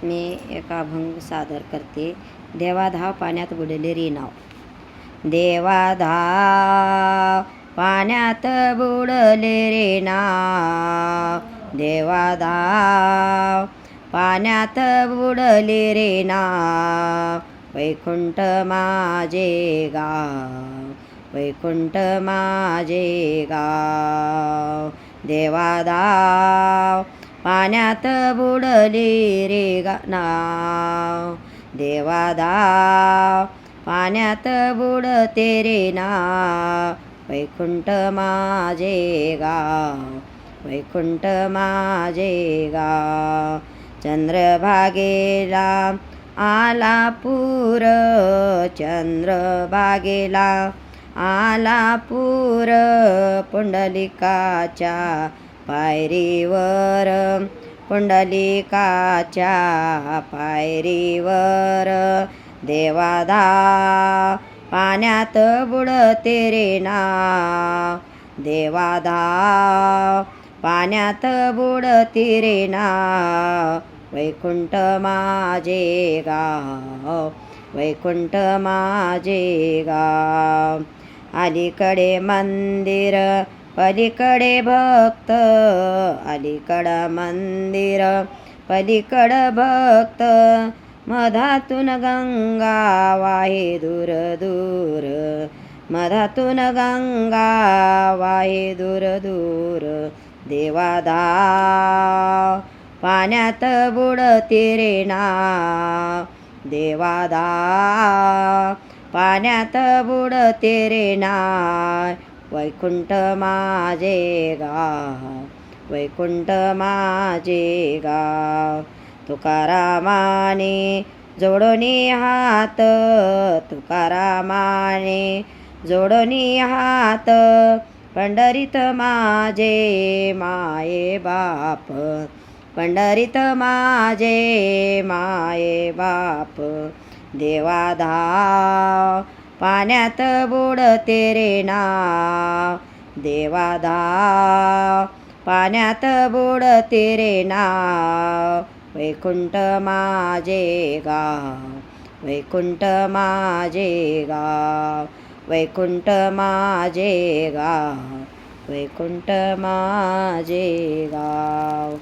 मी एक अभंग सादर करते. देवाधाव पाण्यात बुडले रे नाव. देवाधाव पाण्यात बुडले रे नाव. देवाधाव पाण्यात बुडले रे नाव. वैकुंठ माझे गाव, वैकुंठ माझे गाव. देवाधाव पाण्यात बुडले रे नाव. देवाधाव पाण्यात बुडते रे नाव. वैकुंठ माझे गाव, वैकुंठ माझे गाव. चंद्रभागेला आला पूर, चंद्रभागेला आला पूर. पुंडलिकाच्या पायरीवर, पुंडलिकाच्या पायरीवर. देवाधाव पाण्यात बुडते रे नाव. देवाधाव पाण्यात बुडते रे नाव. वैकुंठ माझे गाव, वैकुंठ माझे गाव. अलीकडे मंदिर, पलीकडे भक्त. अलीकडं मंदिर, पलीकडं भक्त. मधातून गंगा वाहे दूर दूर. मधातून गंगा वाहे दूर दूर. देवाधाव पाण्यात बुडते रे नाव. देवाधाव पाण्यात बुडते रे नाव. वैकुंठ माझे गाव, वैकुंठ माझे गाव. तुकारामाने जोडोनी हात, तुकारामाने जोडोनी हात. पंढरीत माझे माये बाप, पंढरीत माझे माये बाप. देवाधाव पाण्यात बुडते रे नाव. देवाधाव पाण्यात बुडते रे नाव. वैकुंठ माझे गाव, वैकुंठ माझे गाव. वैकुंठ माझे गाव, वैकुंठ माझे गाव.